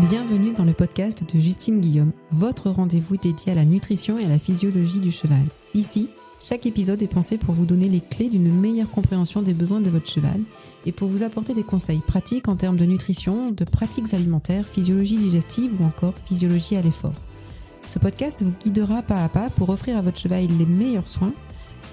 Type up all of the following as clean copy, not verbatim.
Bienvenue dans le podcast de Justine Guillaume, votre rendez-vous dédié à la nutrition et à la physiologie du cheval. Ici, chaque épisode est pensé pour vous donner les clés d'une meilleure compréhension des besoins de votre cheval et pour vous apporter des conseils pratiques en termes de nutrition, de pratiques alimentaires, physiologie digestive ou encore physiologie à l'effort. Ce podcast vous guidera pas à pas pour offrir à votre cheval les meilleurs soins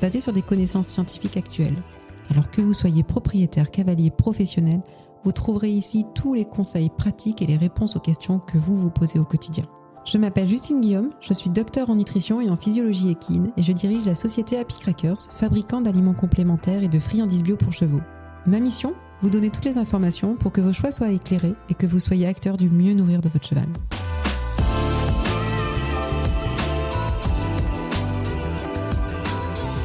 basés sur des connaissances scientifiques actuelles. Alors que vous soyez propriétaire, cavalier, professionnel, vous trouverez ici tous les conseils pratiques et les réponses aux questions que vous vous posez au quotidien. Je m'appelle Justine Guillaume, je suis docteur en nutrition et en physiologie équine et je dirige la société Happy Crackers, fabricant d'aliments complémentaires et de friandises bio pour chevaux. Ma mission, vous donner toutes les informations pour que vos choix soient éclairés et que vous soyez acteur du mieux nourrir de votre cheval.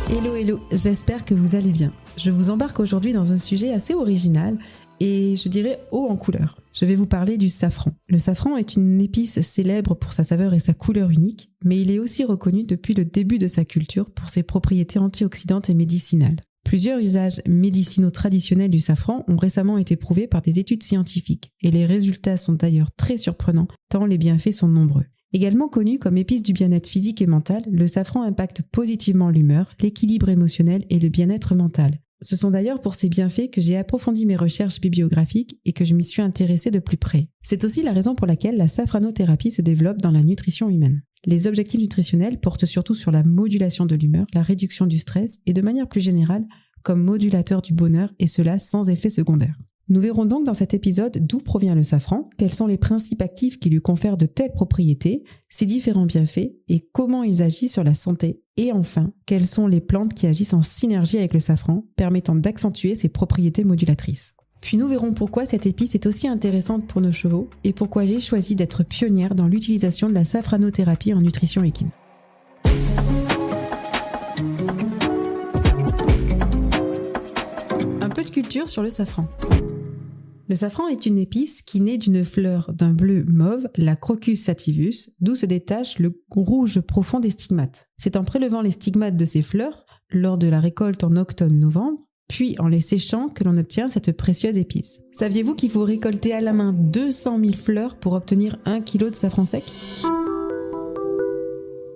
Hello, j'espère que vous allez bien. Je vous embarque aujourd'hui dans un sujet assez original et je dirais haut en couleur. Je vais vous parler du safran. Le safran est une épice célèbre pour sa saveur et sa couleur unique, mais il est aussi reconnu depuis le début de sa culture pour ses propriétés antioxydantes et médicinales. Plusieurs usages médicinaux traditionnels du safran ont récemment été prouvés par des études scientifiques, et les résultats sont d'ailleurs très surprenants, tant les bienfaits sont nombreux. Également connu comme épice du bien-être physique et mental, le safran impacte positivement l'humeur, l'équilibre émotionnel et le bien-être mental. Ce sont d'ailleurs pour ces bienfaits que j'ai approfondi mes recherches bibliographiques et que je m'y suis intéressée de plus près. C'est aussi la raison pour laquelle la safranothérapie se développe dans la nutrition humaine. Les objectifs nutritionnels portent surtout sur la modulation de l'humeur, la réduction du stress et de manière plus générale comme modulateur du bonheur et cela sans effet secondaire. Nous verrons donc dans cet épisode d'où provient le safran, quels sont les principes actifs qui lui confèrent de telles propriétés, ses différents bienfaits et comment ils agissent sur la santé. Et enfin, quelles sont les plantes qui agissent en synergie avec le safran, permettant d'accentuer ses propriétés modulatrices. Puis nous verrons pourquoi cette épice est aussi intéressante pour nos chevaux et pourquoi j'ai choisi d'être pionnière dans l'utilisation de la safranothérapie en nutrition équine. Un peu de culture sur le safran. Le safran est une épice qui naît d'une fleur d'un bleu mauve, la Crocus sativus, d'où se détache le rouge profond des stigmates. C'est en prélevant les stigmates de ces fleurs, lors de la récolte en octobre-novembre, puis en les séchant que l'on obtient cette précieuse épice. Saviez-vous qu'il faut récolter à la main 200 000 fleurs pour obtenir 1 kg de safran sec ?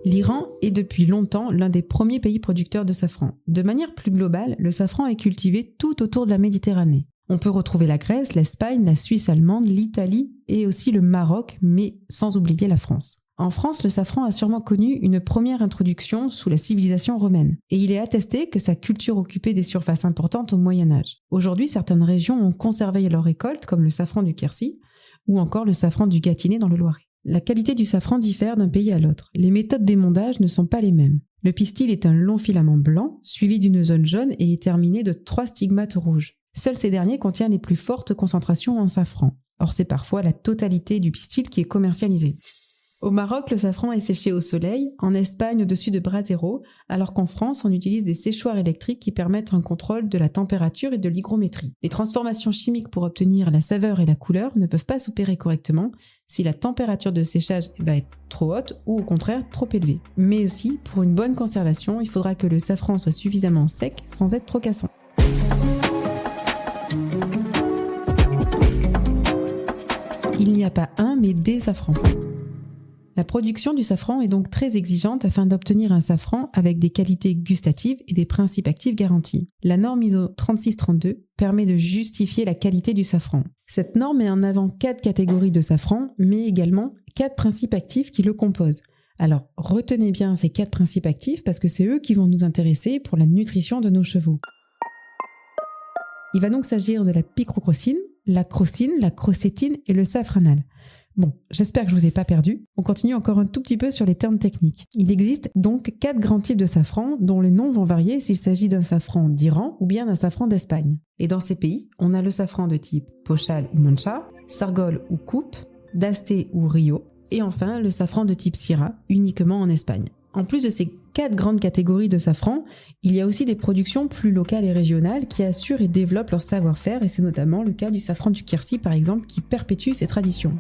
L'Iran est depuis longtemps l'un des premiers pays producteurs de safran. De manière plus globale, le safran est cultivé tout autour de la Méditerranée. On peut retrouver la Grèce, l'Espagne, la Suisse allemande, l'Italie et aussi le Maroc, mais sans oublier la France. En France, le safran a sûrement connu une première introduction sous la civilisation romaine, et il est attesté que sa culture occupait des surfaces importantes au Moyen-Âge. Aujourd'hui, certaines régions ont conservé leur récolte, comme le safran du Quercy, ou encore le safran du Gâtinais dans le Loiret. La qualité du safran diffère d'un pays à l'autre. Les méthodes d'émondage ne sont pas les mêmes. Le pistil est un long filament blanc, suivi d'une zone jaune et est terminé de 3 stigmates rouges. Seuls ces derniers contiennent les plus fortes concentrations en safran. Or, c'est parfois la totalité du pistil qui est commercialisée. Au Maroc, le safran est séché au soleil, en Espagne au-dessus de brasero, alors qu'en France, on utilise des séchoirs électriques qui permettent un contrôle de la température et de l'hygrométrie. Les transformations chimiques pour obtenir la saveur et la couleur ne peuvent pas s'opérer correctement si la température de séchage va être trop haute ou au contraire trop élevée. Mais aussi, pour une bonne conservation, il faudra que le safran soit suffisamment sec sans être trop cassant. Il n'y a pas un, mais des safrans. La production du safran est donc très exigeante afin d'obtenir un safran avec des qualités gustatives et des principes actifs garantis. La norme ISO 3632 permet de justifier la qualité du safran. Cette norme met en avant 4 catégories de safran, mais également 4 principes actifs qui le composent. Alors, retenez bien ces 4 principes actifs parce que c'est eux qui vont nous intéresser pour la nutrition de nos chevaux. Il va donc s'agir de la picrocrocine, la crocine, la crocétine et le safranal. Bon, j'espère que je vous ai pas perdu. On continue encore un tout petit peu sur les termes techniques. Il existe donc 4 grands types de safran dont les noms vont varier s'il s'agit d'un safran d'Iran ou bien d'un safran d'Espagne. Et dans ces pays, on a le safran de type Pochal ou Mancha, Sargol ou Coupe, Dasté ou Rio, et enfin le safran de type Syrah, uniquement en Espagne. En plus de ces 4 grandes catégories de safran, il y a aussi des productions plus locales et régionales qui assurent et développent leur savoir-faire et c'est notamment le cas du safran du Quercy par exemple qui perpétue ses traditions.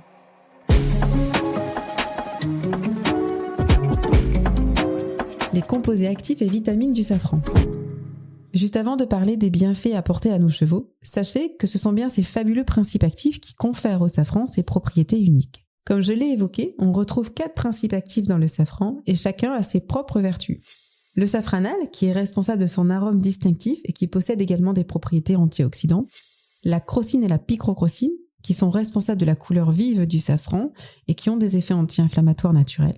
Les composés actifs et vitamines du safran. Juste avant de parler des bienfaits apportés à nos chevaux, sachez que ce sont bien ces fabuleux principes actifs qui confèrent au safran ses propriétés uniques. Comme je l'ai évoqué, on retrouve 4 principes actifs dans le safran et chacun a ses propres vertus. Le safranal, qui est responsable de son arôme distinctif et qui possède également des propriétés antioxydantes. La crocine et la picrocrocine, qui sont responsables de la couleur vive du safran et qui ont des effets anti-inflammatoires naturels.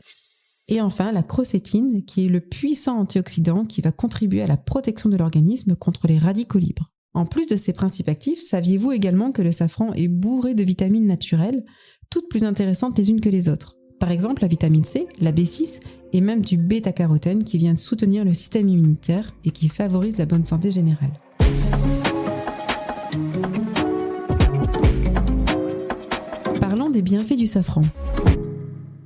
Et enfin, la crocétine, qui est le puissant antioxydant qui va contribuer à la protection de l'organisme contre les radicaux libres. En plus de ces principes actifs, saviez-vous également que le safran est bourré de vitamines naturelles, toutes plus intéressantes les unes que les autres. Par exemple, la vitamine C, la B6 et même du bêta-carotène qui vient soutenir le système immunitaire et qui favorise la bonne santé générale. Parlons des bienfaits du safran.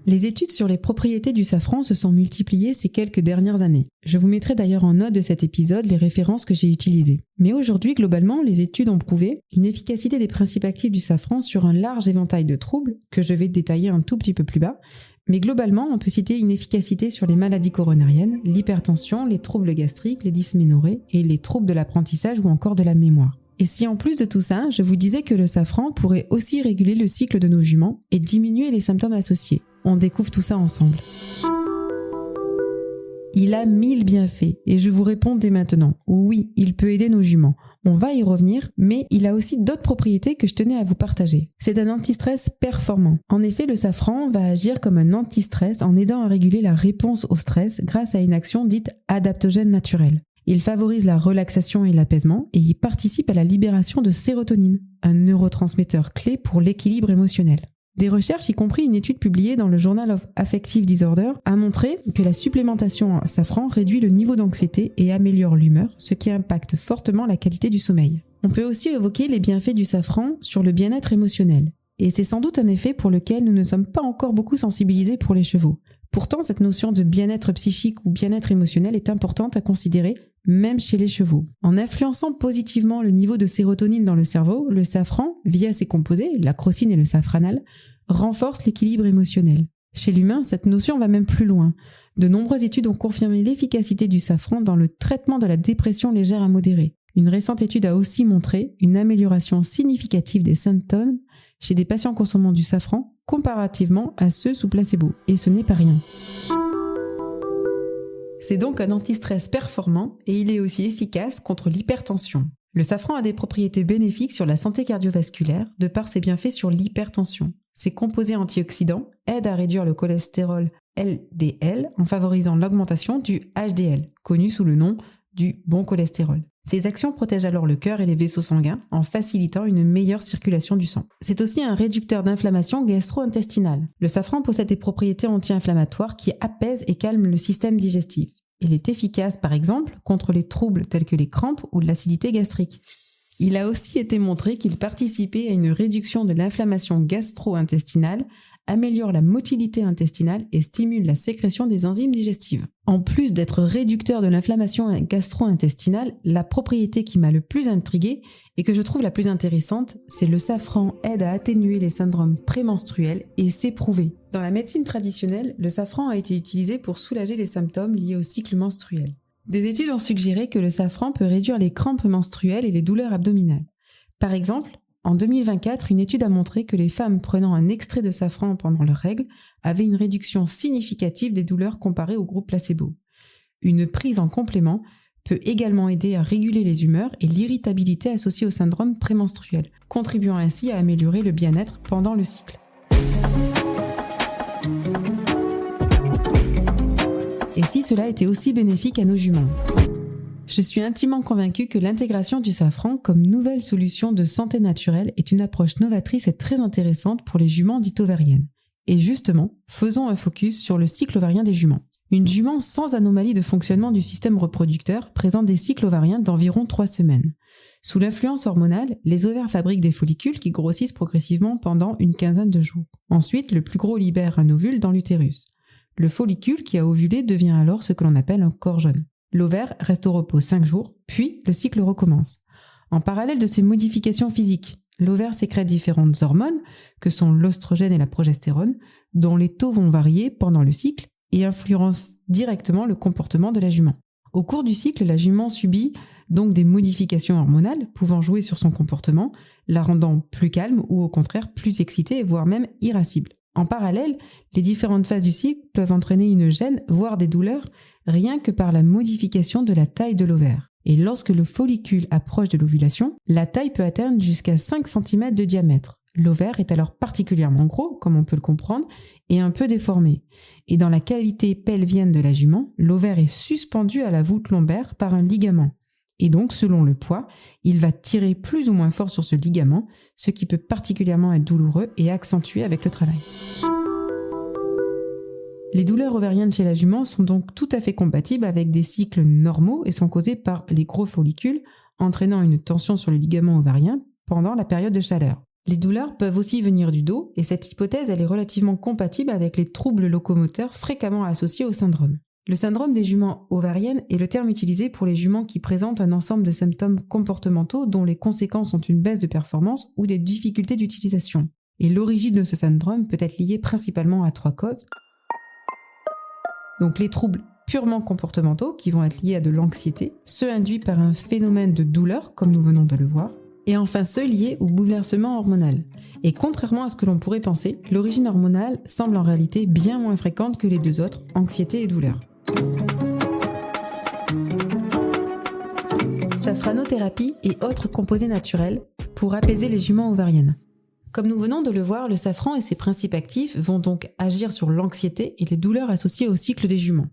Les études sur les propriétés du safran se sont multipliées ces quelques dernières années. Je vous mettrai d'ailleurs en note de cet épisode les références que j'ai utilisées. Mais aujourd'hui, globalement, les études ont prouvé une efficacité des principes actifs du safran sur un large éventail de troubles, que je vais détailler un tout petit peu plus bas. Mais globalement, on peut citer une efficacité sur les maladies coronariennes, l'hypertension, les troubles gastriques, les dysménorrhées et les troubles de l'apprentissage ou encore de la mémoire. Et si en plus de tout ça, je vous disais que le safran pourrait aussi réguler le cycle de nos juments et diminuer les symptômes associés. On découvre tout ça ensemble. Il a 1000 bienfaits et je vous réponds dès maintenant. Oui, il peut aider nos juments. On va y revenir, mais il a aussi d'autres propriétés que je tenais à vous partager. C'est un antistress performant. En effet, le safran va agir comme un antistress en aidant à réguler la réponse au stress grâce à une action dite adaptogène naturelle. Il favorise la relaxation et l'apaisement et y participe à la libération de sérotonine, un neurotransmetteur clé pour l'équilibre émotionnel. Des recherches, y compris une étude publiée dans le Journal of Affective Disorder, a montré que la supplémentation en safran réduit le niveau d'anxiété et améliore l'humeur, ce qui impacte fortement la qualité du sommeil. On peut aussi évoquer les bienfaits du safran sur le bien-être émotionnel. Et c'est sans doute un effet pour lequel nous ne sommes pas encore beaucoup sensibilisés pour les chevaux. Pourtant, cette notion de bien-être psychique ou bien-être émotionnel est importante à considérer, même chez les chevaux. En influençant positivement le niveau de sérotonine dans le cerveau, le safran, via ses composés, la crocine et le safranal, renforce l'équilibre émotionnel. Chez l'humain, cette notion va même plus loin. De nombreuses études ont confirmé l'efficacité du safran dans le traitement de la dépression légère à modérée. Une récente étude a aussi montré une amélioration significative des symptômes chez des patients consommant du safran comparativement à ceux sous placebo. Et ce n'est pas rien. C'est donc un antistress performant et il est aussi efficace contre l'hypertension. Le safran a des propriétés bénéfiques sur la santé cardiovasculaire de par ses bienfaits sur l'hypertension. Ses composés antioxydants aident à réduire le cholestérol LDL en favorisant l'augmentation du HDL, connu sous le nom du bon cholestérol. Ces actions protègent alors le cœur et les vaisseaux sanguins en facilitant une meilleure circulation du sang. C'est aussi un réducteur d'inflammation gastro-intestinale. Le safran possède des propriétés anti-inflammatoires qui apaisent et calment le système digestif. Il est efficace par exemple contre les troubles tels que les crampes ou l'acidité gastrique. Il a aussi été montré qu'il participait à une réduction de l'inflammation gastro-intestinale, améliore la motilité intestinale et stimule la sécrétion des enzymes digestives. En plus d'être réducteur de l'inflammation gastro-intestinale, la propriété qui m'a le plus intriguée et que je trouve la plus intéressante, c'est le safran aide à atténuer les syndromes prémenstruels et c'est prouvé. Dans la médecine traditionnelle, le safran a été utilisé pour soulager les symptômes liés au cycle menstruel. Des études ont suggéré que le safran peut réduire les crampes menstruelles et les douleurs abdominales. Par exemple, en 2024, une étude a montré que les femmes prenant un extrait de safran pendant leurs règles avaient une réduction significative des douleurs comparée au groupe placebo. Une prise en complément peut également aider à réguler les humeurs et l'irritabilité associée au syndrome prémenstruel, contribuant ainsi à améliorer le bien-être pendant le cycle. Et si cela était aussi bénéfique à nos juments ? Je suis intimement convaincue que l'intégration du safran comme nouvelle solution de santé naturelle est une approche novatrice et très intéressante pour les juments dites ovariennes. Et justement, faisons un focus sur le cycle ovarien des juments. Une jument sans anomalie de fonctionnement du système reproducteur présente des cycles ovariens d'environ 3 semaines. Sous l'influence hormonale, les ovaires fabriquent des follicules qui grossissent progressivement pendant une quinzaine de jours. Ensuite, le plus gros libère un ovule dans l'utérus. Le follicule qui a ovulé devient alors ce que l'on appelle un corps jaune. L'ovaire reste au repos 5 jours, puis le cycle recommence. En parallèle de ces modifications physiques, l'ovaire sécrète différentes hormones, que sont l'oestrogène et la progestérone, dont les taux vont varier pendant le cycle et influencent directement le comportement de la jument. Au cours du cycle, la jument subit donc des modifications hormonales pouvant jouer sur son comportement, la rendant plus calme ou au contraire plus excitée, voire même irascible. En parallèle, les différentes phases du cycle peuvent entraîner une gêne, voire des douleurs, rien que par la modification de la taille de l'ovaire. Et lorsque le follicule approche de l'ovulation, la taille peut atteindre jusqu'à 5 cm de diamètre. L'ovaire est alors particulièrement gros, comme on peut le comprendre, et un peu déformé. Et dans la cavité pelvienne de la jument, l'ovaire est suspendu à la voûte lombaire par un ligament. Et donc, selon le poids, il va tirer plus ou moins fort sur ce ligament, ce qui peut particulièrement être douloureux et accentué avec le travail. Les douleurs ovariennes chez la jument sont donc tout à fait compatibles avec des cycles normaux et sont causées par les gros follicules, entraînant une tension sur le ligament ovarien pendant la période de chaleur. Les douleurs peuvent aussi venir du dos, et cette hypothèse elle est relativement compatible avec les troubles locomoteurs fréquemment associés au syndrome. Le syndrome des juments ovariennes est le terme utilisé pour les juments qui présentent un ensemble de symptômes comportementaux dont les conséquences sont une baisse de performance ou des difficultés d'utilisation. Et l'origine de ce syndrome peut être liée principalement à 3 causes. Donc les troubles purement comportementaux qui vont être liés à de l'anxiété, ceux induits par un phénomène de douleur comme nous venons de le voir, et enfin ceux liés au bouleversement hormonal. Et contrairement à ce que l'on pourrait penser, l'origine hormonale semble en réalité bien moins fréquente que les deux autres, anxiété et douleur. Safranothérapie et autres composés naturels pour apaiser les juments ovariennes. Comme nous venons de le voir, le safran et ses principes actifs vont donc agir sur l'anxiété et les douleurs associées au cycle des juments.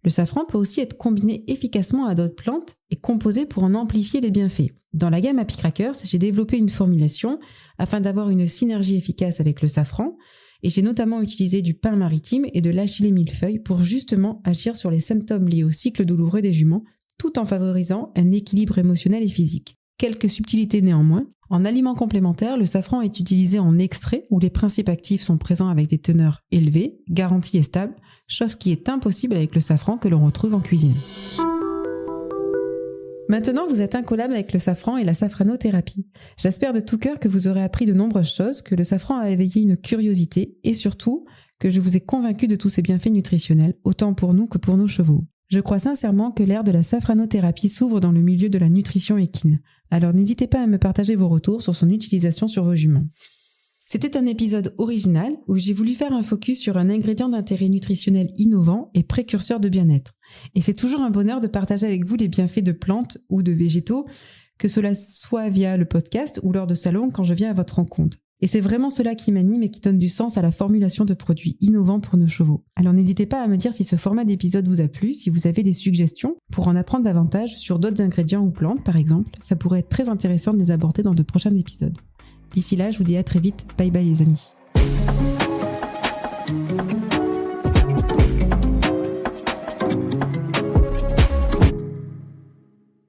Le safran peut aussi être combiné efficacement à d'autres plantes et composé pour en amplifier les bienfaits. Dans la gamme Happy Crackers, j'ai développé une formulation afin d'avoir une synergie efficace avec le safran et j'ai notamment utilisé du pin maritime et de l'achillée millefeuille pour justement agir sur les symptômes liés au cycle douloureux des juments tout en favorisant un équilibre émotionnel et physique. Quelques subtilités néanmoins. En aliment complémentaire, le safran est utilisé en extrait où les principes actifs sont présents avec des teneurs élevées, garanties et stables, chose qui est impossible avec le safran que l'on retrouve en cuisine. Maintenant, vous êtes incollable avec le safran et la safranothérapie. J'espère de tout cœur que vous aurez appris de nombreuses choses, que le safran a éveillé une curiosité et surtout que je vous ai convaincu de tous ses bienfaits nutritionnels, autant pour nous que pour nos chevaux. Je crois sincèrement que l'ère de la safranothérapie s'ouvre dans le milieu de la nutrition équine. Alors n'hésitez pas à me partager vos retours sur son utilisation sur vos juments. C'était un épisode original où j'ai voulu faire un focus sur un ingrédient d'intérêt nutritionnel innovant et précurseur de bien-être. Et c'est toujours un bonheur de partager avec vous les bienfaits de plantes ou de végétaux, que cela soit via le podcast ou lors de salons quand je viens à votre rencontre. Et c'est vraiment cela qui m'anime et qui donne du sens à la formulation de produits innovants pour nos chevaux. Alors n'hésitez pas à me dire si ce format d'épisode vous a plu, si vous avez des suggestions pour en apprendre davantage sur d'autres ingrédients ou plantes par exemple. Ça pourrait être très intéressant de les aborder dans de prochains épisodes. D'ici là, je vous dis à très vite. Bye bye les amis.